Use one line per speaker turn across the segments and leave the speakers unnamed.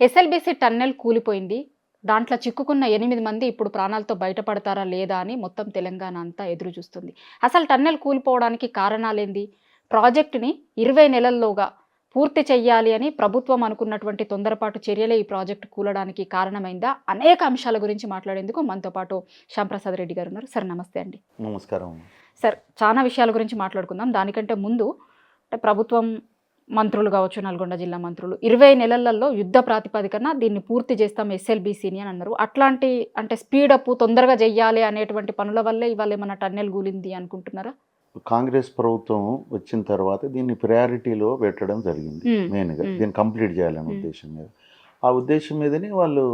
SLBC tunnel కూలిపోయింది. దాంట్లో చిక్కుకున్న 8 మంది ఇప్పుడు ప్రాణాలతో బయటపడతారా లేదా అని మొత్తం తెలంగాణ అంతా ఎదురు చూస్తుంది. అసలు టన్నెల్ కూలిపోవడానికి కారణాలేంది? ప్రాజెక్టుని 20 నెలల్లోగా పూర్తి చెయ్యాలి అని ప్రభుత్వం అనుకున్నటువంటి తొందరపాటు చర్యలే ఈ ప్రాజెక్టు కూలడానికి కారణమైందా? అనేక అంశాల గురించి మాట్లాడేందుకు మనతో పాటు శ్యాంప్రసాద్ రెడ్డి గారు ఉన్నారు. సార్ నమస్తే అండి.
నమస్కారం.
సార్ చాలా విషయాల గురించి మాట్లాడుకుందాం. దానికంటే ముందు ప్రభుత్వం మంత్రులు కావచ్చు, నల్గొండ జిల్లా మంత్రులు 20 నెలలలో యుద్ధ ప్రాతిపదికన దీన్ని పూర్తి చేస్తాం ఎస్ఎల్బీసీని అని అన్నారు. అట్లాంటి అంటే స్పీడప్ తొందరగా చెయ్యాలి అనేటువంటి పనుల వల్లే ఇవాళ ఏమన్నా టన్నెల్ కూలింది అనుకుంటున్నారా?
కాంగ్రెస్ ప్రభుత్వం వచ్చిన తర్వాత దీన్ని ప్రయారిటీలో పెట్టడం జరిగింది. మెయిన్గా దీన్ని కంప్లీట్ చేయాలనే ఉద్దేశం మీద. ఆ ఉద్దేశం మీదనే వాళ్ళు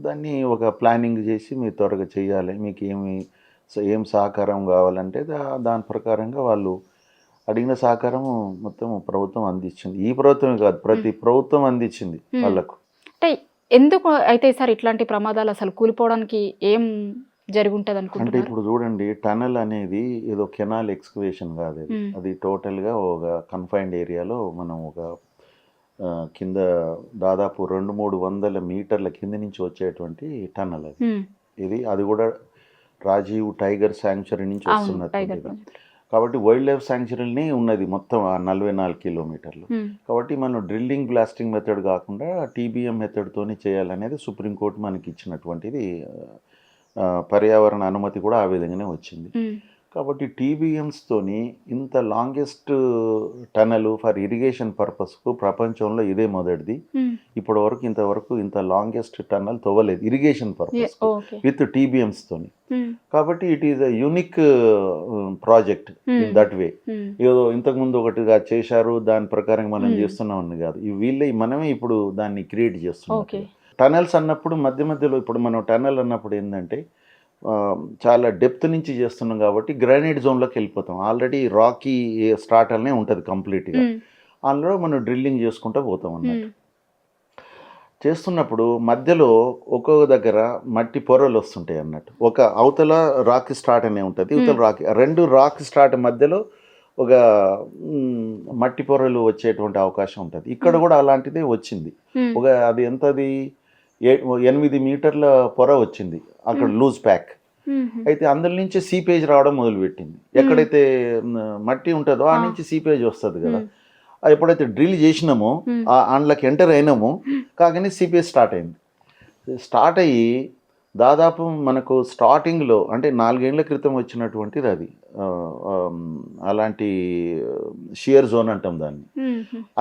దాన్ని ఒక ప్లానింగ్ చేసి మీరు త్వరగా చేయాలి, మీకు ఏం సహకారం కావాలంటే దాని ప్రకారంగా వాళ్ళు అడిగిన సహకారం మొత్తం ప్రభుత్వం అందించింది. ఈ ప్రభుత్వమే కాదు, ప్రతి ప్రభుత్వం అందించింది వాళ్ళకు.
అంటే ఎందుకు అయితే సార్ ఇట్లాంటి ప్రమాదాలు అసలు కూలిపోవడానికి ఏం జరుగుంటది
అంటే
అనుకుంటున్నారు?
ఇప్పుడు చూడండి, టనల్ అనేది ఏదో కెనాల్ ఎక్స్కవేషన్ కాదు, అది టోటల్గా ఒక కన్ఫైన్డ్ ఏరియాలో మనం ఒక కింద దాదాపు 200-300 మీటర్ల కింద నుంచి వచ్చేటువంటి టన్నల్ అది కూడా రాజీవ్ టైగర్ శాంక్చురీ నుంచి వస్తున్నది. కాబట్టి వైల్డ్ లైఫ్ శాంక్చురీని ఉన్నది మొత్తం 44 కిలోమీటర్లు. కాబట్టి మనం డ్రిల్లింగ్ బ్లాస్టింగ్ మెథడ్ కాకుండా టీబీఎం మెథడ్తోనే చేయాలనేది సుప్రీంకోర్టు మనకి ఇచ్చినటువంటిది. పర్యావరణ అనుమతి కూడా ఆ విధంగానే వచ్చింది. కాబట్టి టీబీఎంస్తోని ఇంత లాంగెస్ట్ టనల్ ఫర్ ఇరిగేషన్ పర్పస్కు ప్రపంచంలో ఇదే మొదటిది. ఇప్పటి వరకు ఇంతవరకు ఇంత లాంగెస్ట్ టనల్ తవ్వలేదు ఇరిగేషన్ పర్పస్ విత్ టీబీఎంస్తోని. కాబట్టి it is a unique project in that way. ఏదో ఇంతకుముందు ఒకటిగా చేశారు, దాని ప్రకారం మనం చేస్తున్నాం కాదు, మనమే ఇప్పుడు దాన్ని క్రియేట్ చేస్తున్నాం. టనల్స్ అన్నప్పుడు మధ్య మధ్యలో ఇప్పుడు మనం టనల్ అన్నప్పుడు ఏంటంటే చాలా డెప్త్ నుంచి చేస్తున్నాం కాబట్టి గ్రానైట్ జోన్లోకి వెళ్ళిపోతాం. ఆల్రెడీ రాకీ స్ట్రాటల్నే ఉంటుంది కంప్లీట్గా. అందులో మనం డ్రిల్లింగ్ చేసుకుంటూ పోతాం అన్నట్టు. చేస్తున్నప్పుడు మధ్యలో ఒక్కొక్క దగ్గర మట్టి పొరలు వస్తుంటాయి అన్నట్టు. ఒక అవతల రాక్ స్ట్రాట్ అనే ఉంటుంది, ఇవతల రాక్, రెండు రాక్ స్ట్రాట్ మధ్యలో ఒక మట్టి పొరలు వచ్చేటువంటి అవకాశం ఉంటుంది. ఇక్కడ కూడా అలాంటిదే వచ్చింది. అది ఎంతది 8 మీటర్ల పొర వచ్చింది అక్కడ లూజ్ ప్యాక్. అయితే అందులో నుంచి సీపేజ్ రావడం మొదలుపెట్టింది. ఎక్కడైతే మట్టి ఉంటుందో ఆ నుంచి సీపేజ్ వస్తుంది కదా. ఎప్పుడైతే డ్రిల్ చేసినామో అందులోకి ఎంటర్ అయినామో కాగానే సీపేజ్ స్టార్ట్ అయింది. స్టార్ట్ అయ్యి దాదాపు మనకు స్టార్టింగ్లో అంటే 4 ఏళ్ల క్రితం వచ్చినటువంటిది అది. అలాంటి షియర్ జోన్ అంటాం దాన్ని.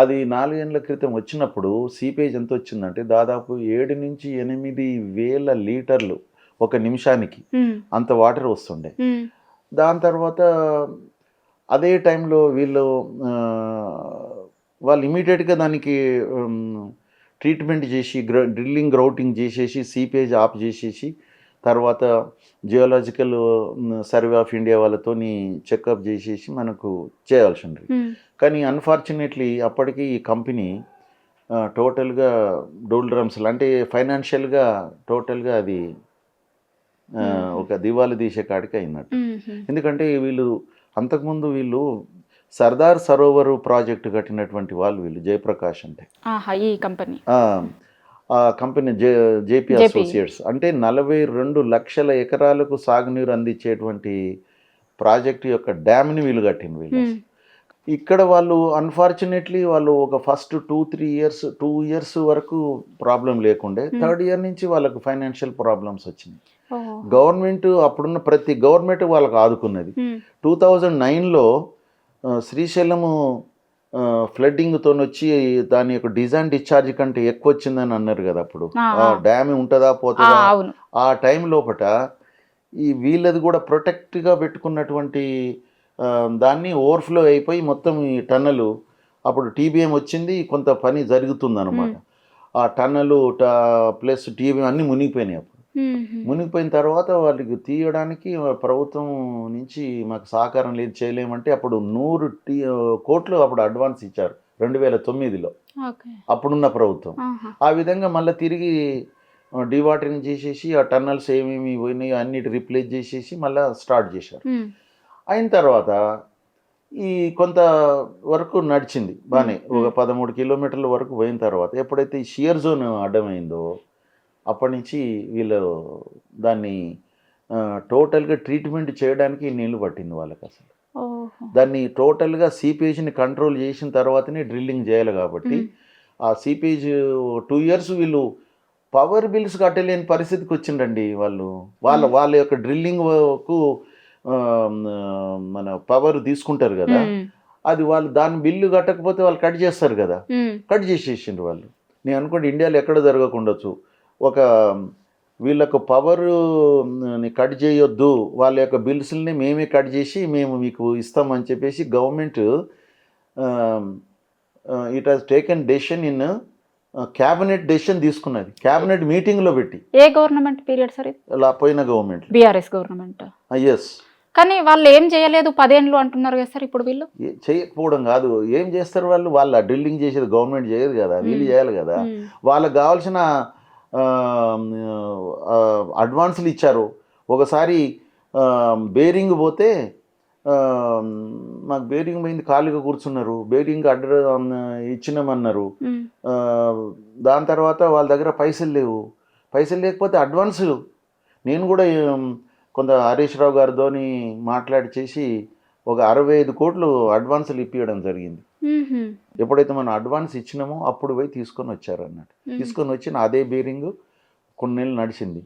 అది 4 ఏళ్ల క్రితం వచ్చినప్పుడు సీపేజ్ ఎంత వచ్చిందంటే దాదాపు 7 నుంచి 8 వేల లీటర్లు ఒక నిమిషానికి అంత వాటర్ వస్తుండే. దాని తర్వాత అదే టైంలో వాళ్ళు ఇమీడియట్గా దానికి ట్రీట్మెంట్ చేసి డ్రిల్లింగ్ గ్రౌటింగ్ చేసేసి సీపేజ్ ఆఫ్ చేసేసి తర్వాత జియోలాజికల్ సర్వే ఆఫ్ ఇండియా వాళ్ళతోని చెకప్ చేసేసి మనకు చేయాల్సి ఉంటుంది. కానీ అన్ఫార్చునేట్లీ అప్పటికి ఈ కంపెనీ టోటల్గా డోల్డ్రమ్స్ అంటే ఫైనాన్షియల్గా టోటల్గా అది ఒక దివాళి తీసే కాడికి అయినట్టు. ఎందుకంటే అంతకుముందు సర్దార్ సరోవర్ ప్రాజెక్టు కట్టినటువంటి వీళ్ళు జయప్రకాష్ అంటే
ఈ కంపెనీ
ఆ కంపెనీ జేపీ అసోసియేట్స్ అంటే 42 లక్షల ఎకరాలకు సాగునీరు అందించేటువంటి ప్రాజెక్టు యొక్క డ్యామ్ని వీళ్ళు కట్టిన ఇక్కడ వాళ్ళు అన్ఫార్చునేట్లీ ఒక ఫస్ట్ 2 ఇయర్స్ వరకు ప్రాబ్లం లేకుండే. 3rd ఇయర్ నుంచి వాళ్ళకు ఫైనాన్షియల్ ప్రాబ్లమ్స్ వచ్చినాయి. గవర్నమెంట్ అప్పుడున్న ప్రతి గవర్నమెంట్ వాళ్ళకు ఆదుకున్నది. 2009లో శ్రీశైలము ఫ్లడ్డింగ్తో వచ్చి దాని యొక్క డిజైన్ డిశ్చార్జ్ కంటే ఎక్కువ వచ్చిందని అన్నారు కదా. అప్పుడు డ్యామ్ ఉంటుందా పోతుందా ఆ టైం లోపట వీళ్ళది కూడా ప్రొటెక్ట్గా పెట్టుకున్నటువంటి దాన్ని ఓవర్ఫ్లో అయిపోయి మొత్తం ఈ టన్నలు అప్పుడు టీబీఎం వచ్చింది, కొంత పని జరుగుతుంది అనమాట. ఆ టన్నలు ప్లస్ టీబీఎం అన్నీ మునిగిపోయినాయి. అప్పుడు మునిగిపోయిన తర్వాత వాళ్ళకి తీయడానికి ప్రభుత్వం నుంచి మాకు సహకారం లేదు, చేయలేమంటే అప్పుడు 100 కోట్లు అప్పుడు అడ్వాన్స్ ఇచ్చారు 2009లో అప్పుడున్న ప్రభుత్వం. ఆ విధంగా మళ్ళీ తిరిగి డివాటరింగ్ చేసేసి ఆ టన్నల్స్ ఏమేమి పోయినాయి అన్నిటి రిప్లేస్ చేసేసి మళ్ళీ స్టార్ట్ చేశారు. అయిన తర్వాత ఈ కొంత వరకు నడిచింది బాగానే, ఒక 13 కిలోమీటర్ల వరకు పోయిన తర్వాత ఎప్పుడైతే ఈ షియర్ జోన్ అడ్డమైందో అప్పటి నుంచి వీళ్ళు దాన్ని టోటల్గా ట్రీట్మెంట్ చేయడానికి నీళ్లు పట్టింది వాళ్ళకి. అసలు దాన్ని టోటల్గా సీపేజ్ని కంట్రోల్ చేసిన తర్వాతనే డ్రిల్లింగ్ చేయాలి. కాబట్టి ఆ సీపేజ్ 2 years వీళ్ళు పవర్ బిల్స్ కట్టలేని పరిస్థితికి వచ్చిండండి వాళ్ళు. వాళ్ళ యొక్క డ్రిల్లింగ్కు మన పవర్ తీసుకుంటారు కదా, అది వాళ్ళు దాని బిల్లు కట్టకపోతే వాళ్ళు కట్ చేస్తారు కదా, కట్ చేసేసిండ్రు వాళ్ళు. నేను అనుకోండి ఇండియాలో ఎక్కడ జరగకుండొచ్చు, ఒక వీళ్ళకు పవర్ని కట్ చేయొద్దు, వాళ్ళ యొక్క బిల్స్ని మేమే కట్ చేసి మేము మీకు ఇస్తామని చెప్పేసి government it has taken decision in cabinet decision తీసుకున్నది, క్యాబినెట్ మీటింగ్లో పెట్టి.
ఏ గవర్నమెంట్ పీరియడ్ సార్ ఇది?
అలా పోయిన గవర్నమెంట్,
బీఆర్ఎస్ గవర్నమెంట్.
ఎస్.
కానీ వాళ్ళు ఏం చేయలేదు, 10 ఏళ్ళు అంటున్నారు కదా సార్. ఇప్పుడు వీళ్ళు
చేయకపోవడం కాదు, ఏం చేస్తారు వాళ్ళు? వాళ్ళ డ్రిల్లింగ్ చేసేది గవర్నమెంట్ చేయదు కదా, వీళ్ళు చేయాలి కదా. వాళ్ళకి కావాల్సిన అడ్వాన్సులు ఇచ్చారు. ఒకసారి బేరింగ్ పోతే మాకు బేరింగ్ పోయింది, ఖాళీగా కూర్చున్నారు, బేరింగ్ ఇచ్చినామన్నారు. దాని తర్వాత వాళ్ళ దగ్గర పైసలు లేవు, పైసలు లేకపోతే అడ్వాన్సులు. నేను కూడా కొంత హరీష్ రావు గారితో మాట్లాడి చేసి ఒక 65 కోట్లు అడ్వాన్సులు ఇప్పించడం జరిగింది. ఎప్పుడైతే మనం అడ్వాన్స్ ఇచ్చినామో అప్పుడు పోయి తీసుకొని వచ్చారు అన్నట్టు. తీసుకొని వచ్చిన అదే బేరింగ్ కొన్ని నెలలు నడిచింది.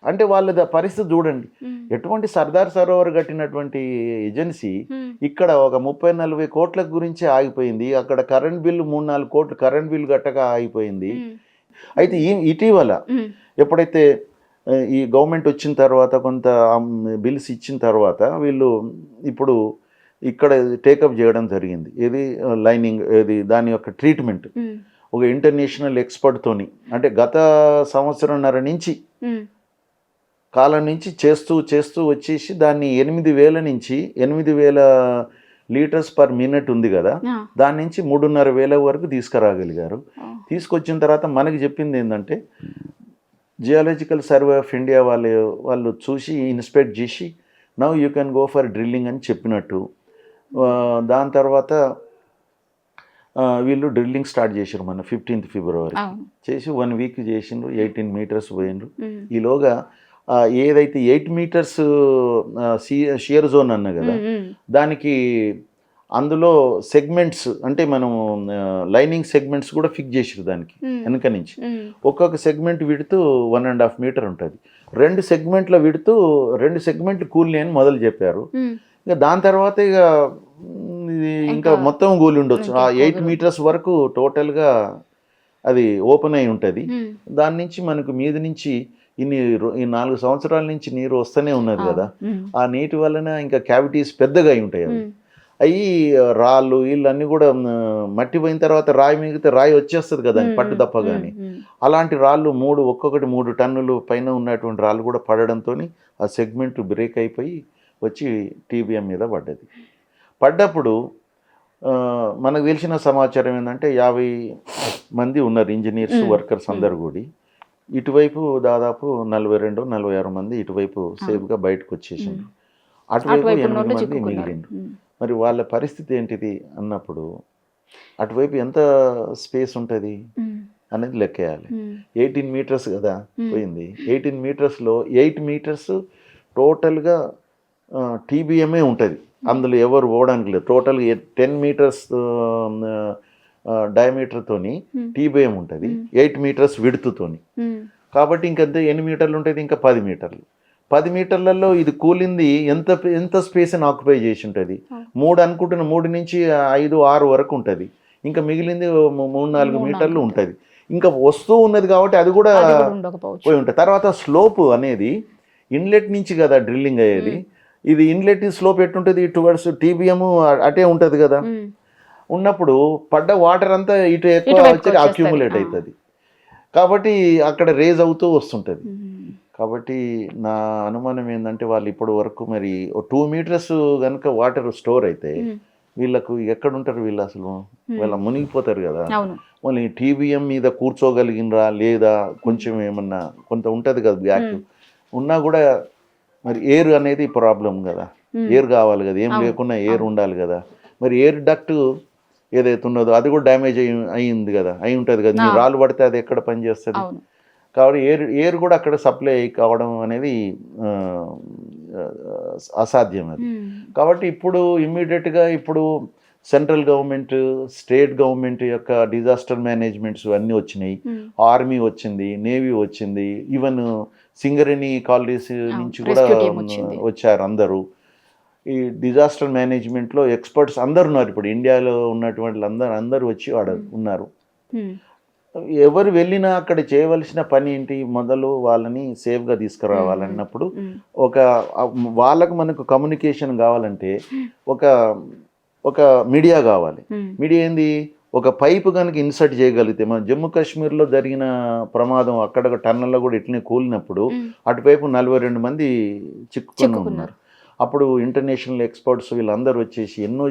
అంటే వాళ్ళ పరిస్థితి చూడండి, ఎటువంటి సర్దార్ సరోవర్ కట్టినటువంటి ఏజెన్సీ ఇక్కడ ఒక 30-40 కోట్ల గురించి ఆగిపోయింది. అక్కడ కరెంట్ బిల్లు 3-4 కోట్లు కరెంట్ బిల్లు కట్టక ఆగిపోయింది. అయితే ఇటీవల ఎప్పుడైతే ఈ గవర్నమెంట్ వచ్చిన తర్వాత కొంత బిల్స్ ఇచ్చిన తర్వాత వీళ్ళు ఇప్పుడు ఇక్కడ టేకప్ చేయడం జరిగింది. ఏది లైనింగ్, ఏది దాని యొక్క ట్రీట్మెంట్ ఒక ఇంటర్నేషనల్ ఎక్స్పర్ట్తోని, అంటే గత సంవత్సరంన్నర నుంచి కాలం నుంచి చేస్తూ వచ్చేసి దాన్ని 8,000 నుంచి 8,000 లీటర్స్ పర్ మినిట్ ఉంది కదా, దాని నుంచి 3,500 వరకు తీసుకురాగలిగారు. తీసుకొచ్చిన తర్వాత మనకి చెప్పింది ఏంటంటే జియాలజికల్ సర్వే ఆఫ్ ఇండియా వాళ్ళు చూసి ఇన్స్పెక్ట్ చేసి now you can go for drilling అని చెప్పినట్టు. దాని తర్వాత వీళ్ళు డ్రిల్లింగ్ స్టార్ట్ చేసారు మన 15th ఫిబ్రవరి చేసి 1 వీక్ చేసిండ్రు. 18 మీటర్స్ పోయిండ్రు. ఈలోగా ఏదైతే 8 మీటర్స్ షియర్ జోన్ అన్నా కదా, దానికి అందులో సెగ్మెంట్స్ అంటే మనం లైనింగ్ సెగ్మెంట్స్ కూడా ఫిక్స్ చేసారు దానికి వెనక నుంచి. ఒక్కొక్క సెగ్మెంట్ విడుతూ 1.5 మీటర్ ఉంటుంది. 2 సెగ్మెంట్ల విడుతూ 2 సెగ్మెంట్లు కూలి అని మొదలు చెప్పారు. ఇక దాని తర్వాత ఇక ఇది ఇంకా మొత్తం కూలి ఉండొచ్చు. ఆ 8 మీటర్స్ వరకు టోటల్గా అది ఓపెన్ అయి ఉంటుంది. దాని నుంచి మనకు మీద నుంచి ఈ 4 సంవత్సరాల నుంచి నీరు వస్తూనే ఉన్నది కదా, ఆ నీటి వలన ఇంకా క్యావిటీస్ పెద్దగా అయి ఉంటాయి. అవి రాళ్ళు వీళ్ళు అన్నీ కూడా మట్టి పోయిన తర్వాత రాయి మిగితే రాయి వచ్చేస్తుంది కదా పట్టు తప్ప. కానీ అలాంటి రాళ్ళు ఒక్కొక్కటి 3 టన్నులు పైన ఉన్నటువంటి రాళ్ళు కూడా పడడంతో ఆ సెగ్మెంట్ బ్రేక్ అయిపోయి వచ్చి టీబీఎం మీద పడ్డది. పడ్డప్పుడు మనకు తెలిసిన సమాచారం ఏంటంటే 50 మంది ఉన్నారు ఇంజనీర్స్, వర్కర్స్ అందరు కూడి. ఇటువైపు దాదాపు 42-46 మంది ఇటువైపు సేఫ్గా బయటకు వచ్చేసిండ్రు. అటువైపు 8 మంది మిగిలిండ్రు. మరి వాళ్ళ పరిస్థితి ఏంటిది అన్నప్పుడు అటువైపు ఎంత స్పేస్ ఉంటుంది అనేది లెక్కేయాలి. 18 మీటర్స్ కదా పోయింది. 18 మీటర్స్లో 8 మీటర్స్ టోటల్గా టీబీఎంఏ ఉంటుంది. అందులో ఎవరు పోవడానికి లేదు. టోటల్గా 10 మీటర్స్ డయామీటర్తోని టీబీఎం ఉంటుంది, 8 మీటర్స్ విడుతుతోని. కాబట్టి ఇంకంతే 8 మీటర్లు ఉంటుంది, ఇంకా 10 మీటర్లు. 10 మీటర్లలో ఇది కూలింది ఎంత స్పేస్ని ఆక్యుపై చేసి ఉంటుంది? 3 అనుకుంటున్న 3 నుంచి 5-6 వరకు ఉంటుంది. ఇంకా మిగిలింది 3-4 మీటర్లు ఉంటుంది. ఇంకా వస్తూ ఉన్నది కాబట్టి అది కూడా పోయి ఉంటుంది. తర్వాత స్లోప్ అనేది ఇన్లెట్ నుంచి కదా డ్రిల్లింగ్ అయ్యేది. ఇది ఇన్లెట్ స్లోప్ ఎట్టుంటుంది? టువర్డ్స్ టీబీఎం అటే ఉంటుంది కదా. ఉన్నప్పుడు పడ్డ వాటర్ అంతా ఇటు ఎక్కువ వచ్చి అక్యూములేట్ అవుతుంది. కాబట్టి అక్కడ రేజ్ అవుతూ వస్తుంటుంది. కాబట్టి నా అనుమానం ఏంటంటే వాళ్ళు ఇప్పటి వరకు మరి 2 మీటర్స్ కనుక వాటర్ స్టోర్ అయితే వీళ్ళకు ఎక్కడ ఉంటారు? వీళ్ళు అసలు వీళ్ళ మునిగిపోతారు కదా. వాళ్ళు టీబీఎం మీద కూర్చోగలిగినరా లేదా? కొంచెం ఏమన్నా కొంత ఉంటుంది కదా బ్యాక్ ఉన్నా కూడా మరి ఎయిర్ అనేది ప్రాబ్లం కదా. ఎయిర్ కావాలి కదా, ఏం లేకున్నా ఎయిర్ ఉండాలి కదా. మరి ఎయిర్ డక్ట్ ఏదైతే ఉన్నదో అది కూడా డ్యామేజ్ అయింది కదా, అయి ఉంటుంది కదా, మీరు రాళ్ళు పడితే అది ఎక్కడ పనిచేస్తుంది. కాబట్టి ఎయిర్ కూడా అక్కడ సప్లై కావడం అనేది అసాధ్యం అది. కాబట్టి ఇప్పుడు ఇమ్మీడియట్గా ఇప్పుడు సెంట్రల్ గవర్నమెంట్, స్టేట్ గవర్నమెంట్ యొక్క డిజాస్టర్ మేనేజ్మెంట్స్ అన్నీ వచ్చినాయి. ఆర్మీ వచ్చింది, నేవీ వచ్చింది, ఈవెన్ సింగరేణి కాలనీస్ నుంచి కూడా వచ్చారు అందరూ. ఈ డిజాస్టర్ మేనేజ్మెంట్లో ఎక్స్పర్ట్స్ అందరు ఉన్నారు. ఇప్పుడు ఇండియాలో ఉన్నటువంటి అందరూ వచ్చి ఆడ ఉన్నారు. ఎవరు వెళ్ళినా అక్కడ చేయవలసిన పని ఏంటి, మొదలు వాళ్ళని సేఫ్గా తీసుకురావాలన్నప్పుడు వాళ్ళకు మనకు కమ్యూనికేషన్ కావాలంటే ఒక మీడియా కావాలి. మీడియా ఏంది, ఒక పైపు కనుక ఇన్సర్ట్ చేయగలిగితే, మన జమ్మూ కాశ్మీర్లో జరిగిన ప్రమాదం అక్కడ టన్నల్లో కూడా ఇట్లనే కూలినప్పుడు అటువైపు 42 మంది చిక్కుకొని ఉన్నారు. అప్పుడు ఇంటర్నేషనల్ ఎక్స్పర్ట్స్ వీళ్ళందరూ వచ్చేసి ఎన్నో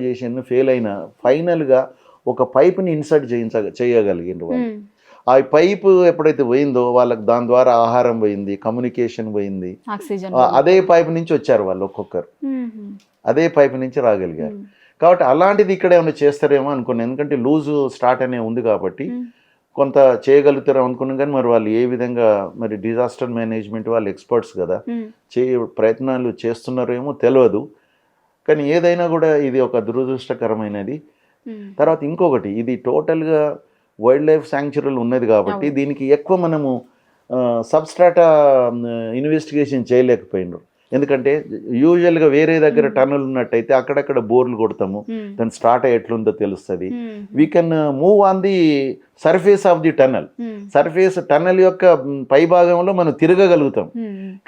ఫెయిల్ అయినా ఫైనల్గా ఒక పైపుని ఇన్సర్ట్ చేయగలిగిండ్రు వాళ్ళు. ఆ పైపు ఎప్పుడైతే పోయిందో వాళ్ళకి దాని ద్వారా ఆహారం పోయింది, కమ్యూనికేషన్ పోయింది. అదే పైపు నుంచి వచ్చారు వాళ్ళు, ఒక్కొక్కరు అదే పైపు నుంచి రాగలిగారు. కాబట్టి అలాంటిది ఇక్కడ ఏమైనా చేస్తారేమో అనుకున్నాను. ఎందుకంటే లూజ్ స్టార్ట్ అనే ఉంది కాబట్టి కొంత చేయగలుగుతారు అనుకున్నాం. కానీ మరి వాళ్ళు ఏ విధంగా, మరి డిజాస్టర్ మేనేజ్మెంట్ వాళ్ళు ఎక్స్పర్ట్స్ కదా, ప్రయత్నాలు చేస్తున్నారేమో తెలియదు. కానీ ఏదైనా కూడా ఇది ఒక దురదృష్టకరమైనది. తర్వాత ఇంకొకటి, ఇది టోటల్గా వైల్డ్ లైఫ్ శాంక్చురీలు ఉన్నది కాబట్టి దీనికి ఎక్కువ మనము సబ్స్ట్రాటా ఇన్వెస్టిగేషన్ చేయలేకపోయినారు. ఎందుకంటే యూజువల్గా వేరే దగ్గర టన్నల్ ఉన్నట్టయితే అక్కడక్కడ బోర్లు కొడతాము, దాని స్ట్రాటా ఎట్లుందో తెలుస్తుంది. We can move on the surface of the tunnel. Tunnel యొక్క పై భాగంలో మనం తిరగగలుగుతాం.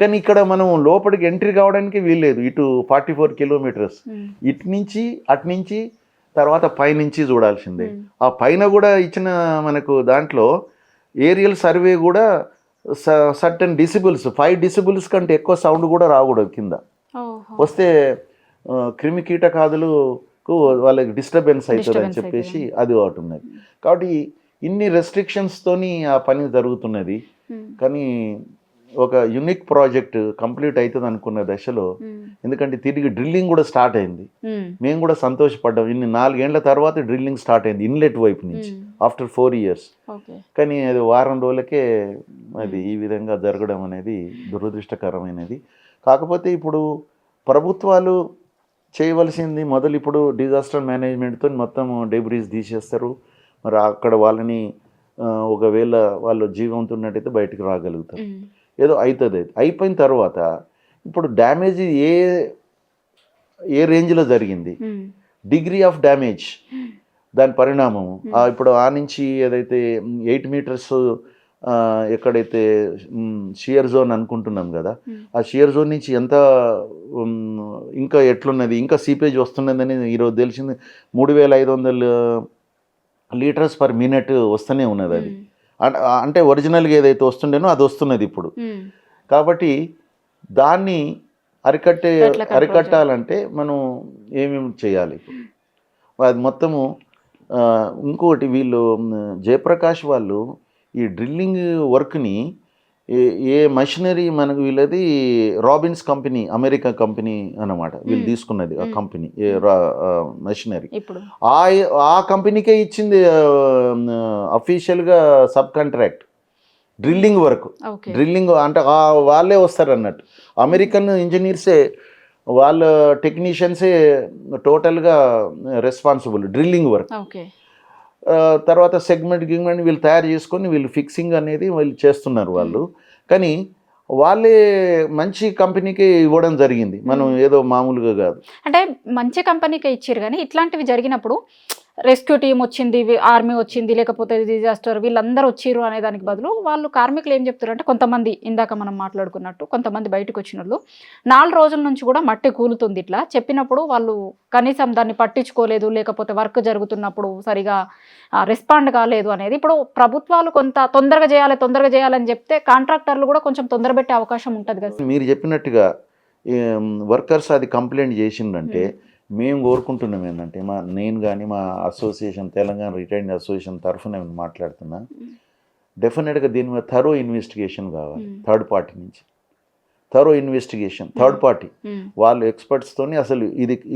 కానీ ఇక్కడ మనం లోపలికి ఎంట్రీ కావడానికి వీల్లేదు. ఇటు 44 కిలోమీటర్స్ ఇటు నుంచి అటు నుంచి తర్వాత పైనుంచి చూడాల్సిందే. ఆ పైన కూడా ఇచ్చిన మనకు దాంట్లో ఏరియల్ సర్వే కూడా సర్టన్ డిసిబుల్స్ 5 డిసిబుల్స్ కంటే ఎక్కువ సౌండ్ కూడా రాకూడదు. కింద వస్తే క్రిమి కీటకాదులకు వాళ్ళకి డిస్టర్బెన్స్ అవుతుంది అని చెప్పేసి అది ఒకటి ఉన్నది. కాబట్టి ఇన్ని రెస్ట్రిక్షన్స్తోని ఆ పని జరుగుతున్నది. కానీ ఒక యూనిక్ ప్రాజెక్ట్ కంప్లీట్ అవుతుంది అనుకున్న దశలో, ఎందుకంటే తిరిగి డ్రిల్లింగ్ కూడా స్టార్ట్ అయింది. మేము కూడా సంతోషపడ్డాం. 4 ఏళ్ల తర్వాత డ్రిల్లింగ్ స్టార్ట్ అయింది ఇన్లెట్ వైపు నుంచి ఆఫ్టర్ 4 years. కానీ అది వారం రోజులకే అది ఈ విధంగా జరగడం అనేది దురదృష్టకరమైనది. కాకపోతే ఇప్పుడు ప్రభుత్వాలు చేయవలసింది మొదలు ఇప్పుడు డిజాస్టర్ మేనేజ్మెంట్తో మొత్తం డెబ్రీస్ తీసేస్తారు. మరి అక్కడ వాళ్ళని ఒకవేళ వాళ్ళు జీవంతున్నట్టయితే బయటకు రాగలుగుతారు, ఏదో అవుతుంది. అయిపోయిన తర్వాత ఇప్పుడు డ్యామేజ్ ఏ రేంజ్లో జరిగింది, డిగ్రీ ఆఫ్ డ్యామేజ్, దాని పరిణామము. ఇప్పుడు ఆ నుంచి ఏదైతే 8 meters ఎక్కడైతే షియర్ జోన్ అనుకుంటున్నాం కదా, ఆ షియర్ జోన్ నుంచి ఎంత ఇంకా ఎట్లున్నది, ఇంకా సీపేజ్ వస్తున్నదని ఈరోజు తెలిసింది. 3500 liters per minute వస్తూనే ఉన్నది. అది అంటే ఒరిజినల్గా ఏదైతే వస్తుండేనో అది వస్తున్నది ఇప్పుడు. కాబట్టి దాన్ని అరికట్టాలంటే మనం ఏమేమి చేయాలి ఇప్పుడు, అది మొత్తము. ఇంకోటి, వీళ్ళు జయప్రకాష్ వాళ్ళు ఈ డ్రిల్లింగ్ వర్క్ని ఏ మషినరీ మనకు వీళ్ళది రాబిన్స్ కంపెనీ, అమెరికా కంపెనీ అన్నమాట వీళ్ళు తీసుకున్నది. ఆ కంపెనీ మషినరీ ఆ కంపెనీకే ఇచ్చింది అఫీషియల్గా sub contract drilling work. Drilling అంటే వాళ్ళే వస్తారు అన్నట్టు, అమెరికన్ ఇంజనీర్సే, వాళ్ళ టెక్నీషియన్సే టోటల్గా రెస్పాన్సిబుల్ డ్రిల్లింగ్ వర్క్. తర్వాత సెగ్మెంట్ వీళ్ళు తయారు చేసుకొని వీళ్ళు ఫిక్సింగ్ అనేది వీళ్ళు చేస్తున్నారు వాళ్ళు. కానీ వాళ్ళే మంచి కంపెనీకి ఇవ్వడం జరిగింది, మనం ఏదో మామూలుగా కాదు.
అంటే మంచి కంపెనీకే ఇచ్చారు. కానీ ఇట్లాంటివి జరిగినప్పుడు రెస్క్యూ టీం వచ్చింది, ఆర్మీ వచ్చింది, లేకపోతే డిజాస్టర్ వీళ్ళందరూ వచ్చిర్రు అనే దానికి బదులు వాళ్ళు కార్మికులు ఏం చెప్తారు అంటే, కొంతమంది ఇందాక మనం మాట్లాడుకున్నట్టు కొంతమంది బయటకు వచ్చిన వాళ్ళు 4 రోజుల నుంచి కూడా మట్టి కూలుతుంది ఇట్లా చెప్పినప్పుడు వాళ్ళు కనీసం దాన్ని పట్టించుకోలేదు, లేకపోతే వర్క్ జరుగుతున్నప్పుడు సరిగా రెస్పాండ్ కాలేదు అనేది. ఇప్పుడు ప్రభుత్వాలు కొంత తొందరగా చేయాలని చెప్తే కాంట్రాక్టర్లు కూడా కొంచెం తొందర పెట్టే అవకాశం ఉంటుంది కదా.
మీరు చెప్పినట్టుగా వర్కర్స్ అది కంప్లైంట్ చేసిందంటే మేము కోరుకుంటున్నాం ఏంటంటే, నేను కానీ మా అసోసియేషన్, తెలంగాణ రిటైర్డ్ అసోసియేషన్ తరఫున నేను మాట్లాడుతున్నా, డెఫినెట్గా దీని మీద థరో ఇన్వెస్టిగేషన్ కావాలి. థర్డ్ పార్టీ నుంచి థర్డ్ పార్టీ వాళ్ళు ఎక్స్పర్ట్స్తోని అసలు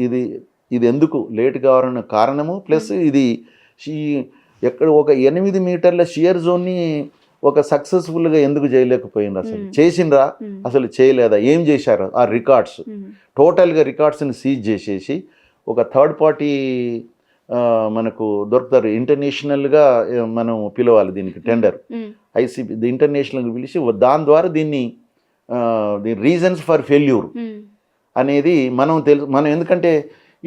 ఇది ఇది ఎందుకు లేట్ కావాలన్న కారణము ప్లస్ ఇది ఎక్కడ ఒక 8 మీటర్ల షియర్ జోన్ని ఒక సక్సెస్ఫుల్గా ఎందుకు చేయలేకపోయింది, అసలు చేసిండ్రా, అసలు చేయలేదా, ఏం చేశారు, ఆ రికార్డ్స్ టోటల్గా రికార్డ్స్ని సీజ్ చేసేసి ఒక థర్డ్ పార్టీ మనకు దొరుకుతారు, ఇంటర్నేషనల్గా మనం పిలవాలి దీనికి టెండర్, ఐసీపీ ఇంటర్నేషనల్గా పిలిచి దాని ద్వారా దీన్ని రీజన్స్ ఫర్ ఫెయిల్యూర్ అనేది మనం ఎందుకంటే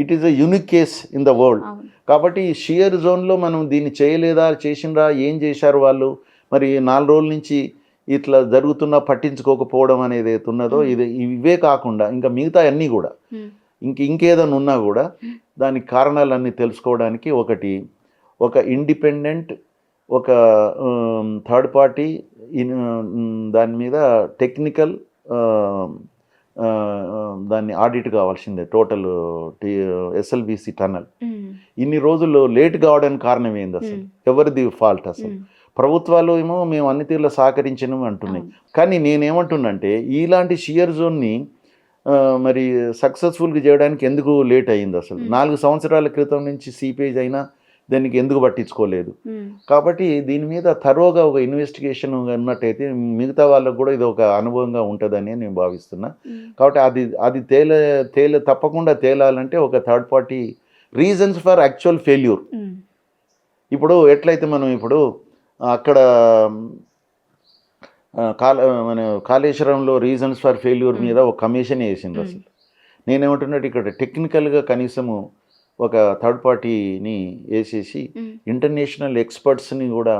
it is a unique case in the world. కాబట్టి షియర్ జోన్లో మనం దీన్ని చేయలేదా, చేసిండ్రా, ఏం చేశారు వాళ్ళు, మరి 4 రోజుల నుంచి ఇట్లా జరుగుతున్నా పట్టించుకోకపోవడం అనేది ఉన్నదో ఇవే కాకుండా ఇంకా మిగతా అన్నీ కూడా ఇంకేదైనా ఉన్నా కూడా దానికి కారణాలన్నీ తెలుసుకోవడానికి ఒక ఇండిపెండెంట్ ఒక థర్డ్ పార్టీ దాని మీద టెక్నికల్ దాన్ని ఆడిట్ కావాల్సిందే. టోటల్ ఎస్ఎల్బిసి టన్నల్ ఇన్ని రోజులు లేట్ కావడానికి కారణం ఏంది, అసలు ఎవరిది ఫాల్ట్, అసలు ప్రభుత్వాలు ఏమో మేము అన్ని తీరులో సహకరించను అంటున్నాయి. కానీ నేనేమంటున్నంటే ఇలాంటి షియర్ జోన్ని మరి సక్సెస్ఫుల్గా చేయడానికి ఎందుకు లేట్ అయ్యింది, అసలు 4 సంవత్సరాల క్రితం నుంచి సీపేజ్ అయినా దానికి ఎందుకు పట్టించుకోలేదు. కాబట్టి దీని మీద థరోగా ఒక ఇన్వెస్టిగేషన్ ఉన్నట్టయితే మిగతా వాళ్ళకు కూడా ఇది ఒక అనుభవంగా ఉంటుందని నేను భావిస్తున్నా. కాబట్టి అది తప్పకుండా తేలాలంటే ఒక third party reasons for actual failure. ఇప్పుడు ఎట్లయితే మనం ఇప్పుడు అక్కడ మన కాళేశ్వరంలో రీజన్స్ ఫర్ ఫెయిల్యూర్ మీద ఒక కమిషన్ వేసింది. అసలు నేనేమంటున్నట్టు ఇక్కడ టెక్నికల్గా కనీసము ఒక థర్డ్ పార్టీని వేసేసి ఇంటర్నేషనల్ ఎక్స్పర్ట్స్ని కూడా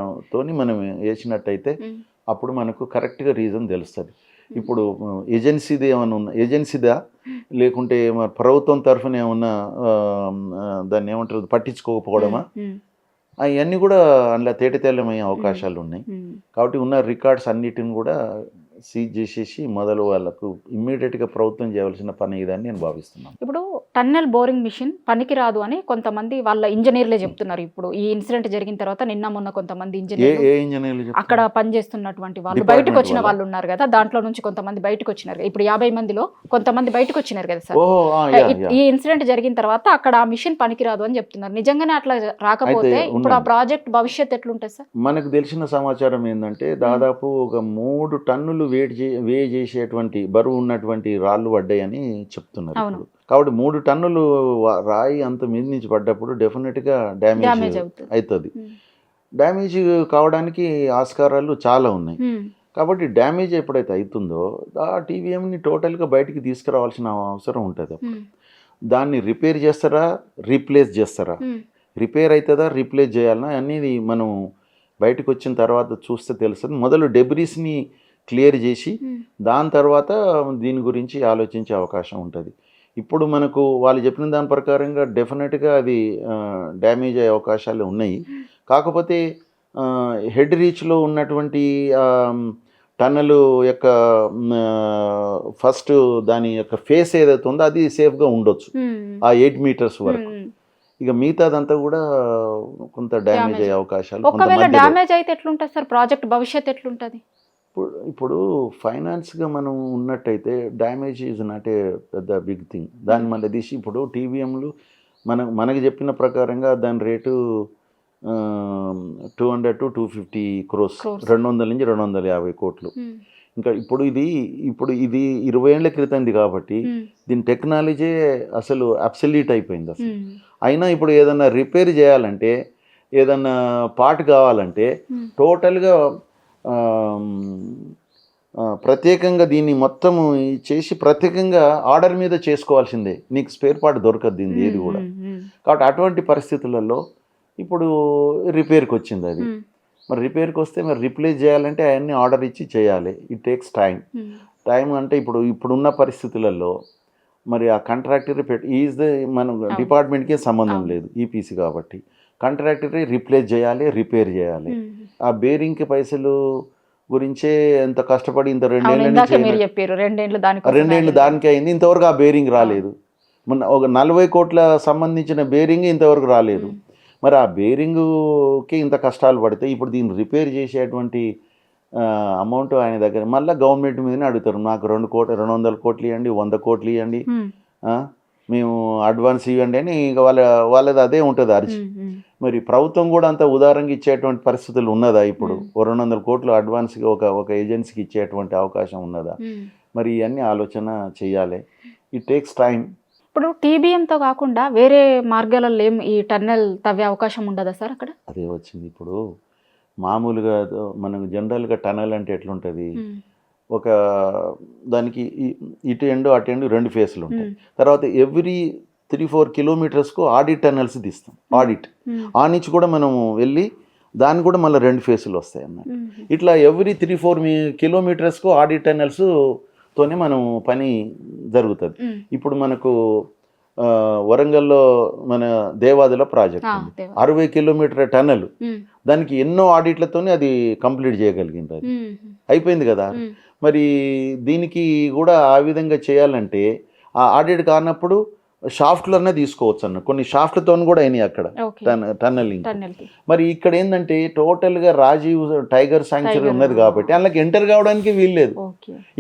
మనం వేసినట్టయితే అప్పుడు మనకు కరెక్ట్గా రీజన్ తెలుస్తుంది. ఇప్పుడు ఏజెన్సీది ఏమన్నా ఏజెన్సీదా లేకుంటే ప్రభుత్వం తరఫున ఏమన్నా దాన్ని ఏమంటారు పట్టించుకోకపోవడమా, అవన్నీ కూడా అందులో తేటతెల్లమయ్యే అవకాశాలు ఉన్నాయి. కాబట్టి ఉన్న రికార్డ్స్ అన్నిటిని కూడా సీజ్ చేసేసి వాళ్ళకు ఇమ్మీడియట్గా ప్రభుత్వం చేయవలసిన పని ఇదని నేను భావిస్తున్నాను.
ఇప్పుడు టన్నెల్ బోరింగ్ మిషన్ పనికిరాదు అని కొంతమంది వాళ్ళ ఇంజనీర్లే చెప్తున్నారు. ఇప్పుడు ఈ ఇన్సిడెంట్ జరిగిన తర్వాత నిన్న మొన్న కొంతమంది ఇంజనీర్లు అక్కడ పనిచేస్తున్నటువంటి వాళ్ళు బయటకు వచ్చిన వాళ్ళు ఉన్నారు కదా, దాంట్లో నుంచి కొంతమంది బయటకు వచ్చినారు. ఇప్పుడు 50 మందిలో కొంతమంది బయటకు వచ్చినారు కదా సార్. ఈ ఇన్సిడెంట్ జరిగిన తర్వాత అక్కడ ఆ మిషన్ పనికిరాదు అని చెప్తున్నారు. నిజంగానే అట్లా రాకపోతే ఇప్పుడు ఆ ప్రాజెక్ట్ భవిష్యత్ ఎట్లుంటుంది సార్?
మనకు తెలిసిన సమాచారం ఏంటంటే దాదాపు ఒక 3 టన్నులు వే చేసేటువంటి బరువు ఉన్నటువంటి రాళ్ళు పడ్డాయని చెప్తున్నారు. కాబట్టి 3 టన్నులు రాయి అంత మీద నుంచి పడ్డప్పుడు డెఫినెట్గా డ్యామేజ్ అవుతుంది. డ్యామేజ్ కావడానికి ఆస్కారాలు చాలా ఉన్నాయి. కాబట్టి డ్యామేజ్ ఎప్పుడైతే అవుతుందో ఆ టీవీఎంని టోటల్గా బయటికి తీసుకురావాల్సిన అవసరం ఉంటుంది. దాన్ని రిపేర్ చేస్తారా, రీప్లేస్ చేస్తారా, రిపేర్ అవుతుందా, రీప్లేస్ చేయాలన్నా అనేది మనం బయటకు వచ్చిన తర్వాత చూస్తే తెలుస్తుంది. మొదలు డెబ్రీస్ని క్లియర్ చేసి దాని తర్వాత దీని గురించి ఆలోచించే అవకాశం ఉంటుంది. ఇప్పుడు మనకు వాళ్ళు చెప్పిన దాని ప్రకారంగా డెఫినెట్గా అది డ్యామేజ్ అయ్యే అవకాశాలు ఉన్నాయి. కాకపోతే హెడ్ రీచ్లో ఉన్నటువంటి టన్నెల్ యొక్క ఫస్ట్ దాని యొక్క ఫేస్ ఏదైతే ఉందో అది సేఫ్గా ఉండొచ్చు ఆ 8 మీటర్స్ వరకు. ఇక మిగతాదంతా కూడా కొంత డ్యామేజ్ అయ్యే అవకాశాలు.
ఒకవేళ డ్యామేజ్ అయితే ఎట్లుంటుంది సార్ ప్రాజెక్ట్ భవిష్యత్ ఎట్లుంటుంది?
ఇప్పుడు ఫైనాన్స్గా మనం ఉన్నట్టయితే డ్యామేజ్ ఈజ్ నాట్ ఏ పెద్ద బిగ్ థింగ్. దాన్ని మళ్ళీ తీసి ఇప్పుడు టీవీఎంలు మనకి చెప్పిన ప్రకారంగా దాని రేటు 200 to 250 crores, 200 నుంచి 250 కోట్లు. ఇంకా ఇప్పుడు ఇది 20 ఏళ్ల క్రితంది కాబట్టి దీని టెక్నాలజీ అసలు అబ్సల్యూట్ అయిపోయింది అసలు. అయినా ఇప్పుడు ఏదన్నా రిపేర్ చేయాలంటే ఏదన్నా పార్ట్ కావాలంటే టోటల్గా ప్రత్యేకంగా దీన్ని మొత్తము చేసి ప్రత్యేకంగా ఆర్డర్ మీద చేసుకోవాల్సిందే, నీకు స్పేర్ పార్ట్ దొరకదు దీన్ని ఏది కూడా. కాబట్టి అటువంటి పరిస్థితులలో ఇప్పుడు రిపేర్కి వచ్చింది అది. మరి రిపేర్కి వస్తే మరి రీప్లేస్ చేయాలంటే అవన్నీ ఆర్డర్ ఇచ్చి చేయాలి. ఇట్ టేక్స్ టైం అంటే ఇప్పుడున్న పరిస్థితులలో మరి ఆ కాంట్రాక్టర్ మన డిపార్ట్మెంట్కే సంబంధం లేదు, ఈపీసీ కాబట్టి కాంట్రాక్టరే రీప్లేస్ చేయాలి, రిపేర్ చేయాలి. ఆ బేరింగ్కి పైసలు గురించే ఎంత కష్టపడి ఇంత 2 ఏళ్ళు దానికి అయింది, ఇంతవరకు ఆ బేరింగ్ రాలేదు. మొన్న ఒక 40 కోట్ల సంబంధించిన బేరింగ్ ఇంతవరకు రాలేదు. మరి ఆ బేరింగ్కి ఇంత కష్టాలు పడితే ఇప్పుడు దీన్ని రిపేర్ చేసేటువంటి అమౌంట్ ఆయన దగ్గర మళ్ళీ గవర్నమెంట్ మీదనే అడుగుతారు. నాకు 200 కోట్లు ఇవ్వండి, 100 కోట్లు ఇవ్వండి. మేము అడ్వాన్స్ ఇవ్వండి అని ఇక వాళ్ళది అదే ఉంటుంది అర్జీ. మరి ప్రభుత్వం కూడా అంత ఉదారంగా ఇచ్చేటువంటి పరిస్థితులు ఉన్నదా ఇప్పుడు? 200 కోట్లు అడ్వాన్స్గా ఒక ఏజెన్సీకి ఇచ్చేటువంటి అవకాశం ఉన్నదా? మరి ఇవన్నీ ఆలోచన చేయాలి. It takes time.
ఇప్పుడు టీబీఎంతో కాకుండా వేరే మార్గాలలో ఏం ఈ టన్నెల్ తవ్వే అవకాశం ఉండదా సార్ అక్కడ?
అదే వచ్చింది ఇప్పుడు. మామూలుగా మనకు జనరల్గా టనల్ అంటే ఎట్లుంటుంది, ఒక దానికి ఇటు ఎండు అటు ఎండు 2 ఫేస్లు ఉంటాయి. తర్వాత ఎవ్రీ 3-4 కిలోమీటర్స్కు ఆడిట్ టనల్స్ తీస్తాం. ఆడిట్ ఆ నుంచి కూడా మనం వెళ్ళి దాన్ని కూడా మళ్ళీ 2 ఫేసులు వస్తాయి అన్నమాట. ఇట్లా ఎవ్రీ 3-4 కిలోమీటర్స్కు ఆడిట్ టనల్స్ తోనే మనం పని జరుగుతుంది. ఇప్పుడు మనకు వరంగల్లో మన దేవాదుల ప్రాజెక్ట్ ఉంది, 60 కిలోమీటర్ టనల్. దానికి ఎన్నో ఆడిట్లతోనే అది కంప్లీట్ చేయగలిగింది, అది అయిపోయింది కదా. మరి దీనికి కూడా ఆ విధంగా చేయాలంటే ఆ ఆడిట్ కానప్పుడు షాఫ్ట్లనే తీసుకోవచ్చు అన్న. కొన్ని షాఫ్ట్లతో కూడా అయినాయి అక్కడ టన్నలింగ్. మరి ఇక్కడ ఏంటంటే టోటల్గా రాజీవ్ టైగర్ శాంక్చురీ ఉన్నది కాబట్టి అందులోకి ఎంటర్ కావడానికి వీల్లేదు.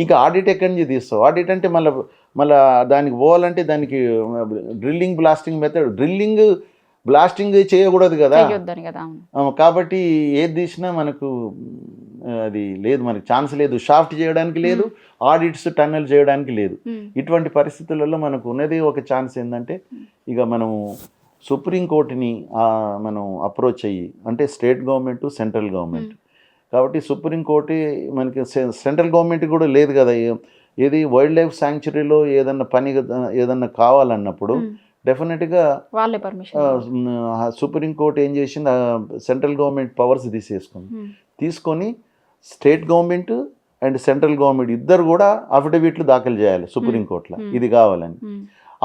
ఇంకా ఆడిట్ ఎక్కడి నుంచి తీస్తావు? ఆడిట్ అంటే మళ్ళీ దానికి పోవాలంటే దానికి డ్రిల్లింగ్ బ్లాస్టింగ్ మెథడ్, బ్లాస్టింగ్ చేయకూడదు కదా. కాబట్టి ఏది తీసినా మనకు అది లేదు, మనకు ఛాన్స్ లేదు. షాఫ్ట్ చేయడానికి లేదు, ఆడిట్స్ టన్నెల్ చేయడానికి లేదు. ఇటువంటి పరిస్థితులలో మనకు ఉన్నది ఒక ఛాన్స్ ఏంటంటే ఇక మనము సుప్రీంకోర్టుని మనం అప్రోచ్ అయ్యి, అంటే స్టేట్ గవర్నమెంట్ సెంట్రల్ గవర్నమెంట్ కాబట్టి సుప్రీంకోర్టు మనకి సెంట్రల్ గవర్నమెంట్ కూడా లేదు కదా. ఏది వైల్డ్ లైఫ్ శాంక్చురీలో ఏదన్నా కావాలన్నప్పుడు డెఫినెట్గా
వాళ్ళే పర్మిషన్.
సుప్రీంకోర్టు ఏం చేసింది, సెంట్రల్ గవర్నమెంట్ పవర్స్ తీసుకొని state government and central government ఇద్దరు కూడా అఫిడవిట్లు దాఖలు చేయాలి సుప్రీంకోర్టులో ఇది కావాలని.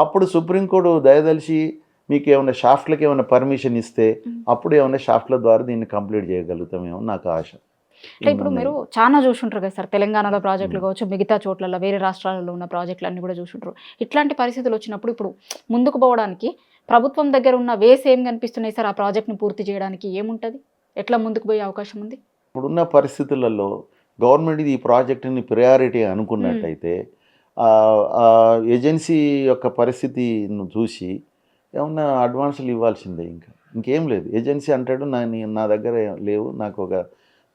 అప్పుడు సుప్రీంకోర్టు దయదలిచి మీకు ఏమైనా షాఫ్ట్లకి ఏమైనా పర్మిషన్ ఇస్తే అప్పుడు ఏమైనా షాఫ్ట్ల ద్వారా దీన్ని కంప్లీట్ చేయగలుగుతామేమో నాకు ఆశ.
అంటే ఇప్పుడు మీరు చాలా చూసుంటారు కదా సార్, తెలంగాణలో ప్రాజెక్టులు కావచ్చు, మిగతా చోట్లలో వేరే రాష్ట్రాలలో ఉన్న ప్రాజెక్టులు అన్నీ కూడా చూసుంటారు. ఇట్లాంటి పరిస్థితులు వచ్చినప్పుడు ఇప్పుడు ముందుకు పోవడానికి ప్రభుత్వం దగ్గర ఉన్న వేస్ ఏం కనిపిస్తున్నాయి సార్? ఆ ప్రాజెక్ట్ని పూర్తి చేయడానికి ఏముంటుంది, ఎట్లా ముందుకు పోయే అవకాశం ఉంది?
ఇప్పుడున్న పరిస్థితులలో గవర్నమెంట్ ఈ ప్రాజెక్టుని ప్రయారిటీ అనుకున్నట్టయితే ఏజెన్సీ యొక్క పరిస్థితిని చూసి ఏమన్నా అడ్వాన్సులు ఇవ్వాల్సిందే. ఇంకేం లేదు. ఏజెన్సీ అంటాడు నా దగ్గర లేవు, నాకు ఒక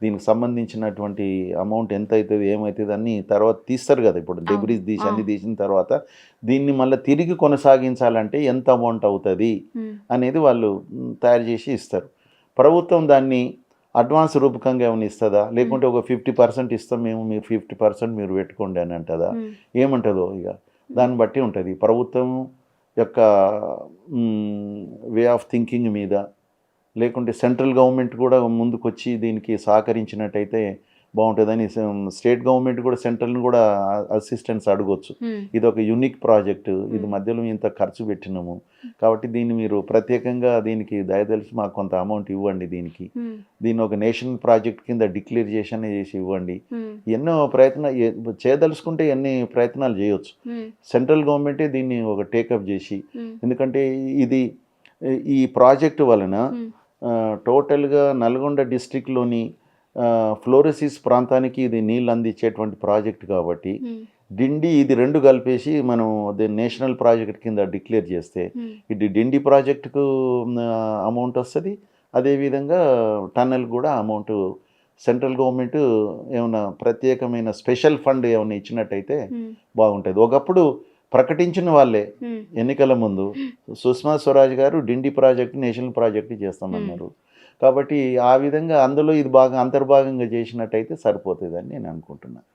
దీనికి సంబంధించినటువంటి అమౌంట్ ఎంత అవుతుంది ఏమవుతుంది అన్నీ తర్వాత తీస్తారు కదా. ఇప్పుడు డెబ్రీస్ తీసి అన్ని తీసిన తర్వాత దీన్ని మళ్ళీ తిరిగి కొనసాగించాలంటే ఎంత అమౌంట్ అవుతుంది అనేది వాళ్ళు తయారు చేసి ఇస్తారు. ప్రభుత్వం దాన్ని అడ్వాన్స్ రూపకంగా ఏమైనా ఇస్తుందా, లేకుంటే ఒక 50% ఇస్తాం మేము, మీరు 50% మీరు పెట్టుకోండి అని అంటుందా, ఏమంటుందో ఇక దాన్ని బట్టి ఉంటుంది. ప్రభుత్వం యొక్క వే ఆఫ్ థింకింగ్ మీద, లేకుంటే సెంట్రల్ గవర్నమెంట్ కూడా ముందుకు వచ్చి దీనికి సహకరించినట్టయితే బాగుంటుందని స్టేట్ గవర్నమెంట్ కూడా సెంట్రల్ని కూడా అసిస్టెన్స్ అడగొచ్చు. ఇది ఒక యూనిక్ ప్రాజెక్టు, ఇది మధ్యలో ఇంత ఖర్చు పెట్టినాము కాబట్టి దీన్ని మీరు ప్రత్యేకంగా దీనికి దయదలిచి మాకు కొంత అమౌంట్ ఇవ్వండి, దీన్ని ఒక నేషనల్ ప్రాజెక్ట్ కింద డిక్లేరేషన్ చేసి ఇవ్వండి. ఎన్నో చేయదలుచుకుంటే ఎన్ని ప్రయత్నాలు చేయొచ్చు. సెంట్రల్ గవర్నమెంటే దీన్ని ఒక టేకప్ చేసి, ఎందుకంటే ఈ ప్రాజెక్టు వలన టోటల్గా నల్గొండ డిస్ట్రిక్ట్లోని ఫ్లోరసిస్ ప్రాంతానికి ఇది నీళ్ళు అందించేటువంటి ప్రాజెక్ట్ కాబట్టి డిండి ఇది 2 కలిపేసి మనం నేషనల్ ప్రాజెక్ట్ కింద డిక్లేర్ చేస్తే ఇది డిండి ప్రాజెక్టుకు అమౌంట్ వస్తుంది, అదేవిధంగా టన్నెల్ కూడా అమౌంట్ సెంట్రల్ గవర్నమెంట్ ఏమైనా ప్రత్యేకమైన స్పెషల్ ఫండ్ ఏమైనా ఇచ్చినట్టయితే బాగుంటుంది. ఒకప్పుడు ప్రకటించిన వాళ్ళే ఎన్నికల ముందు సుష్మా స్వరాజ్ గారు డిండి ప్రాజెక్టు నేషనల్ ప్రాజెక్టు చేస్తామన్నారు. కాబట్టి ఆ విధంగా అందులో ఇది బాగా అంతర్భాగంగా చేసినట్టయితే సరిపోతుందని నేను అనుకుంటున్నాను.